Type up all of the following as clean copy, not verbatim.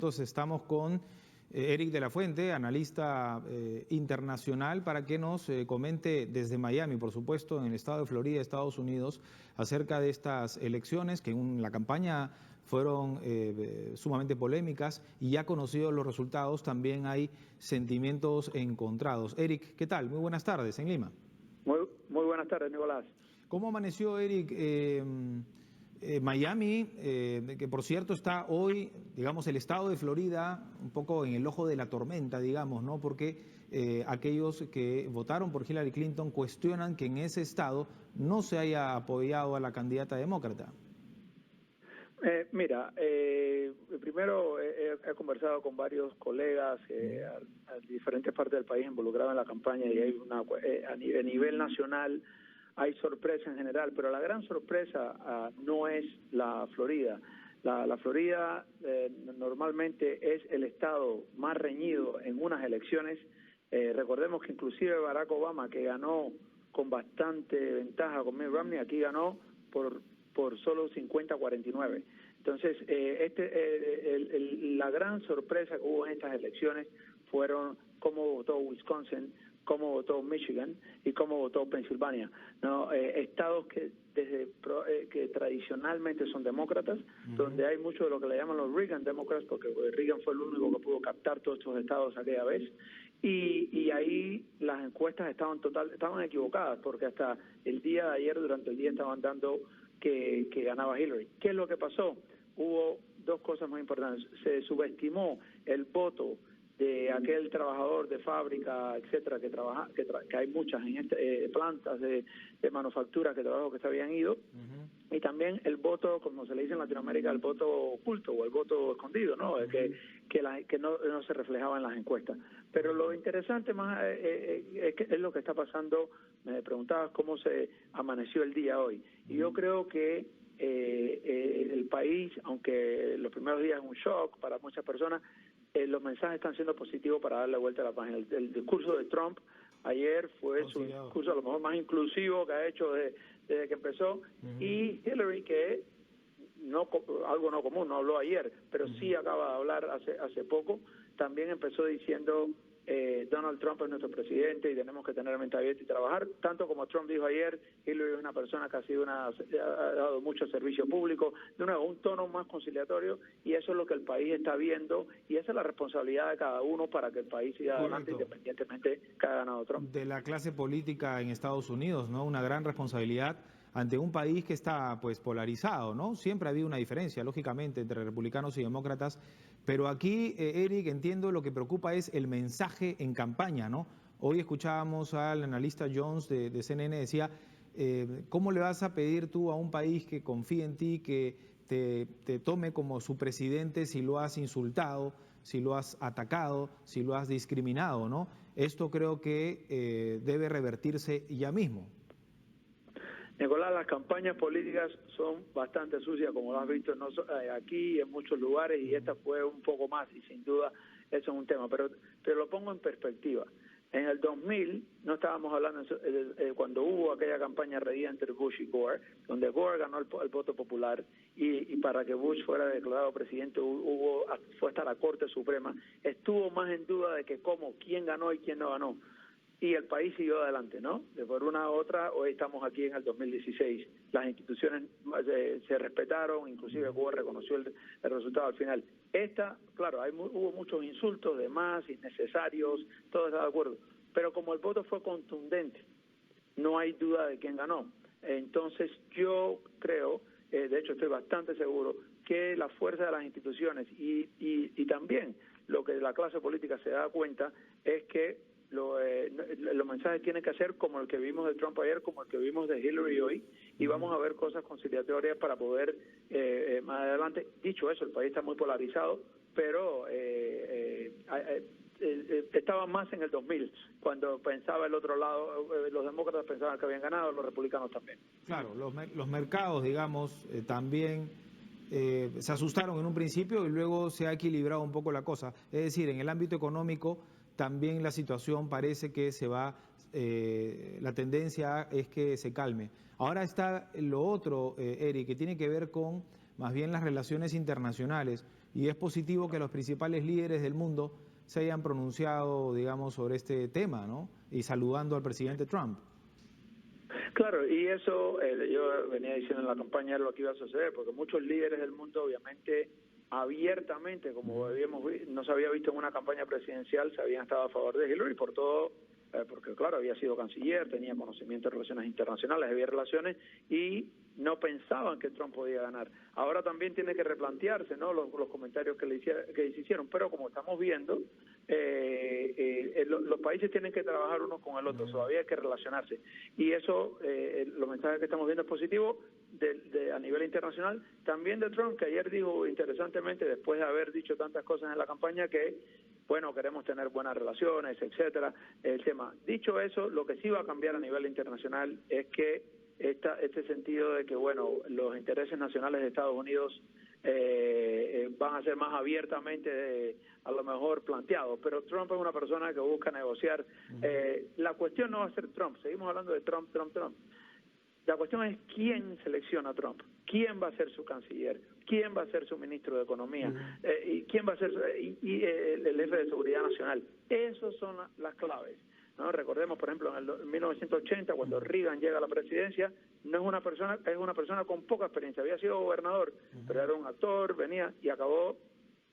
Entonces estamos con Eric de la Fuente, analista internacional, para que nos comente desde Miami, por supuesto, en el estado de Florida, Estados Unidos, acerca de estas elecciones que en la campaña fueron sumamente polémicas y ya conocidos los resultados, también hay sentimientos encontrados. Eric, ¿qué tal? Muy buenas tardes en Lima. Muy buenas tardes, Nicolás. ¿Cómo amaneció, Eric, Miami, que por cierto está hoy, digamos, el estado de Florida un poco en el ojo de la tormenta, digamos, ¿no? Porque aquellos que votaron por Hillary Clinton cuestionan que en ese estado no se haya apoyado a la candidata demócrata. Primero he conversado con varios colegas a diferentes partes del país involucrados en la campaña y hay a nivel nacional hay sorpresa en general, pero la gran sorpresa no es la Florida. La Florida normalmente es el estado más reñido en unas elecciones. Recordemos que inclusive Barack Obama, que ganó con bastante ventaja con Mitt Romney, aquí ganó por solo 50-49. Entonces, la gran sorpresa que hubo en estas elecciones fueron cómo votó Wisconsin, cómo votó Michigan y cómo votó Pensilvania, ¿no? Estados que que tradicionalmente son demócratas, donde hay mucho de lo que le llaman los Reagan Democrats, porque Reagan fue el único que pudo captar todos estos estados aquella vez, y ahí las encuestas estaban equivocadas, porque hasta el día de ayer, durante el día, estaban dando que ganaba Hillary. ¿Qué es lo que pasó? Hubo dos cosas muy importantes. Se subestimó el voto de aquel trabajador de fábrica, etcétera, que hay muchas en plantas de manufactura que se habían ido, y también el voto, como se le dice en Latinoamérica, el voto oculto o el voto escondido, ¿no? Que no se reflejaba en las encuestas. Pero lo interesante más es lo que está pasando. Me preguntabas cómo se amaneció el día hoy, y yo creo que el país, aunque los primeros días es un shock para muchas personas, los mensajes están siendo positivos para darle vuelta a la página. El discurso de Trump ayer fue su discurso a lo mejor más inclusivo que ha hecho desde que empezó, y Hillary, que algo no común, no habló ayer, pero sí acaba de hablar hace poco, también empezó diciendo Donald Trump es nuestro presidente y tenemos que tener mente abierta y trabajar. Tanto como Trump dijo ayer, Hillary es una persona que ha dado mucho servicio público, de nuevo un tono más conciliatorio, y eso es lo que el país está viendo, y esa es la responsabilidad de cada uno para que el país siga adelante, independientemente que haya ganado Trump. De la clase política en Estados Unidos, ¿no? Una gran responsabilidad ante un país que está pues polarizado, ¿no? Siempre ha habido una diferencia, lógicamente, entre republicanos y demócratas, pero aquí, Eric, entiendo lo que preocupa es el mensaje en campaña, ¿no? Hoy escuchábamos al analista Jones de CNN, decía, ¿cómo le vas a pedir tú a un país que confíe en ti, que te tome como su presidente si lo has insultado, si lo has atacado, si lo has discriminado, ¿no? Esto creo que debe revertirse ya mismo. Nicolás, las campañas políticas son bastante sucias, como lo has visto aquí en muchos lugares, y esta fue un poco más, y sin duda eso es un tema, pero lo pongo en perspectiva. En el 2000 no estábamos hablando cuando hubo aquella campaña reñida entre Bush y Gore, donde Gore ganó el voto popular, y para que Bush fuera declarado presidente fue hasta la Corte Suprema. Estuvo más en duda de quién ganó y quién no ganó. Y el país siguió adelante, ¿no? De por una u otra, hoy estamos aquí en el 2016. Las instituciones se respetaron, inclusive Gore reconoció el resultado al final. Claro, hubo muchos insultos de más, innecesarios, todo está de acuerdo. Pero como el voto fue contundente, no hay duda de quién ganó. Entonces yo creo, de hecho estoy bastante seguro, que la fuerza de las instituciones y también lo que la clase política se da cuenta es que los mensajes tienen que ser como el que vimos de Trump ayer, como el que vimos de Hillary hoy, y vamos a ver cosas conciliatorias para poder más adelante. Dicho eso, el país está muy polarizado, pero estaba más en el 2000, cuando pensaba el otro lado, los demócratas pensaban que habían ganado, los republicanos también. Claro, los mercados, digamos, también se asustaron en un principio y luego se ha equilibrado un poco la cosa. Es decir, en el ámbito económico también la situación parece que la tendencia es que se calme. Ahora está lo otro, Eric, que tiene que ver con más bien las relaciones internacionales. y es positivo que los principales líderes del mundo se hayan pronunciado, digamos, sobre este tema, ¿no? Y saludando al presidente Trump. Claro, y eso yo venía diciendo en la campaña lo que iba a suceder, porque muchos líderes del mundo, obviamente, abiertamente, como no se había visto en una campaña presidencial, se habían estado a favor de Hillary por todo, porque claro, había sido canciller, tenía conocimiento de relaciones internacionales, había relaciones, y no pensaban que Trump podía ganar. Ahora también tiene que replantearse, ¿no?, los comentarios que se hicieron, pero como estamos viendo, los países tienen que trabajar unos con el otro, todavía hay que relacionarse, y eso, los mensajes que estamos viendo es positivo a nivel internacional, también de Trump, que ayer dijo interesantemente, después de haber dicho tantas cosas en la campaña, que bueno, queremos tener buenas relaciones, etcétera, el tema. Dicho eso, lo que sí va a cambiar a nivel internacional es que este sentido de que, bueno, los intereses nacionales de Estados Unidos van a ser más abiertamente a lo mejor planteados, pero Trump es una persona que busca negociar. La cuestión no va a ser Trump, seguimos hablando de Trump. La cuestión es quién selecciona a Trump, quién va a ser su canciller, quién va a ser su ministro de Economía, y quién va a ser el jefe de Seguridad Nacional. Esas son las claves, ¿no? Recordemos, por ejemplo, en 1980, cuando Reagan llega a la presidencia, no es una persona con poca experiencia, había sido gobernador, pero era un actor, venía y acabó,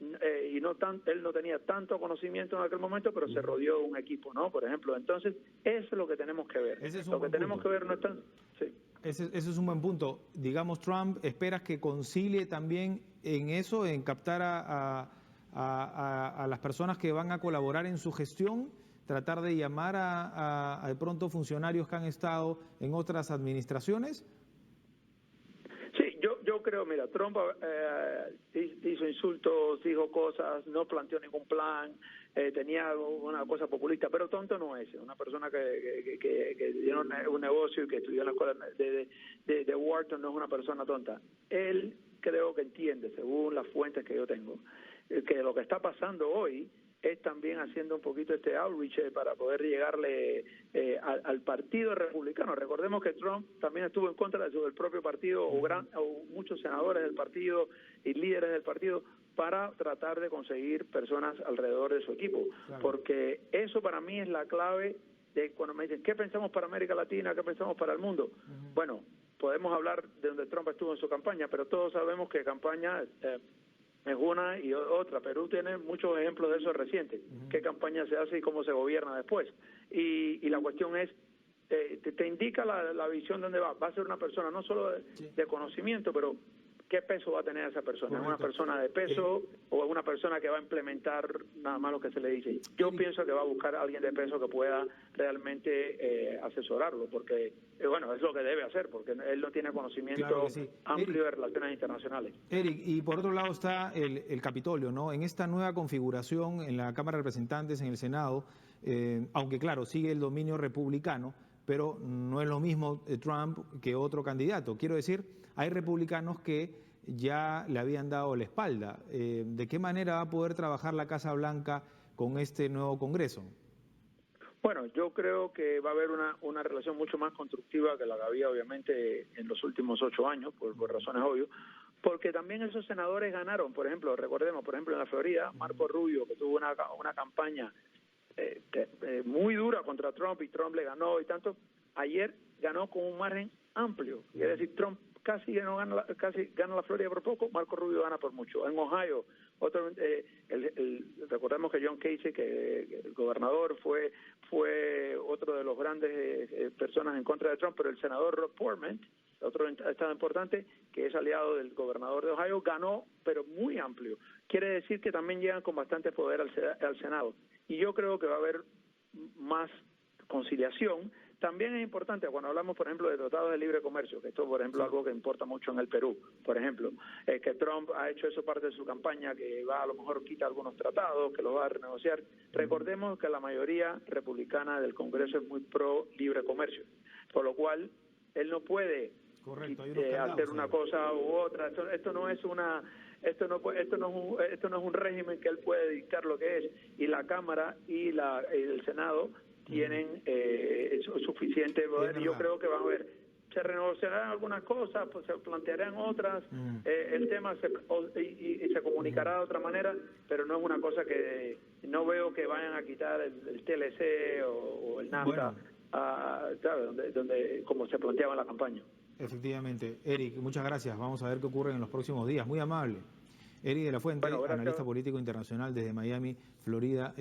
y él no tenía tanto conocimiento en aquel momento, pero se rodeó de un equipo, ¿no? Por ejemplo, entonces eso es lo que tenemos que ver. Lo que tenemos que ver no es tan... Sí. Ese es un buen punto. Digamos, Trump, ¿esperas que concilie también en eso, en captar a las personas que van a colaborar en su gestión, tratar de llamar a de pronto funcionarios que han estado en otras administraciones? Sí, yo creo, mira, Trump hizo insultos, dijo cosas, no planteó ningún plan, tenía una cosa populista, pero tonto no es. Una persona que tiene un negocio y que estudió en la escuela de Wharton no es una persona tonta. Él creo que entiende, según las fuentes que yo tengo, que lo que está pasando hoy es también haciendo un poquito este outreach para poder llegarle al partido republicano. Recordemos que Trump también estuvo en contra del propio partido o muchos senadores del partido y líderes del partido para tratar de conseguir personas alrededor de su equipo, claro. Porque eso para mí es la clave de cuando me dicen ¿qué pensamos para América Latina? ¿Qué pensamos para el mundo? Bueno, podemos hablar de donde Trump estuvo en su campaña, pero todos sabemos que campaña es una y otra. Perú tiene muchos ejemplos de eso recientes. ¿Qué campaña se hace y cómo se gobierna después? Y la cuestión es, te indica la visión de dónde va. Va a ser una persona no solo de conocimiento, pero ¿qué peso va a tener esa persona? ¿Es una persona de peso o es una persona que va a implementar nada más lo que se le dice? Yo pienso que va a buscar a alguien de peso que pueda realmente asesorarlo, porque bueno, es lo que debe hacer, porque él no tiene conocimiento amplio de relaciones internacionales. Eric, y por otro lado está el Capitolio, ¿no? En esta nueva configuración en la Cámara de Representantes, en el Senado, aunque claro, sigue el dominio republicano, pero no es lo mismo Trump que otro candidato. Quiero decir, hay republicanos que ya le habían dado la espalda. ¿De qué manera va a poder trabajar la Casa Blanca con este nuevo Congreso? Bueno, yo creo que va a haber una relación mucho más constructiva que la que había obviamente en los últimos 8 años, por razones obvias, porque también esos senadores ganaron. Por ejemplo, recordemos, por ejemplo, en la Florida, Marco Rubio, que tuvo una campaña muy dura contra Trump y Trump le ganó y tanto, ayer ganó con un margen amplio. Es decir, Trump casi gana la Florida por poco, Marco Rubio gana por mucho. En Ohio, recordemos que John Casey, que el gobernador, fue otro de los grandes personas en contra de Trump, pero el senador Rob Portman, otro estado importante, que es aliado del gobernador de Ohio, ganó, pero muy amplio. Quiere decir que también llegan con bastante poder al Senado. Y yo creo que va a haber más conciliación. También es importante cuando hablamos, por ejemplo, de tratados de libre comercio, que esto, por ejemplo, es algo que importa mucho en el Perú, por ejemplo, que Trump ha hecho eso parte de su campaña, que va a lo mejor quita algunos tratados, que los va a renegociar. Recordemos que la mayoría republicana del Congreso es muy pro libre comercio, por lo cual él no puede hacer una cosa u otra. Esto no es un régimen que él puede dictar lo que es, y la Cámara y el Senado tienen suficiente poder. Yo creo que van a haber se renegociarán algunas cosas, pues se plantearán otras, el tema se comunicará de otra manera, pero no es una cosa que no veo que vayan a quitar el TLC o el NAFTA, ¿sabes? Donde como se planteaba en la campaña. Efectivamente. Eric, muchas gracias. Vamos a ver qué ocurre en los próximos días. Muy amable. Eric de la Fuente, Bueno, analista político internacional desde Miami, Florida.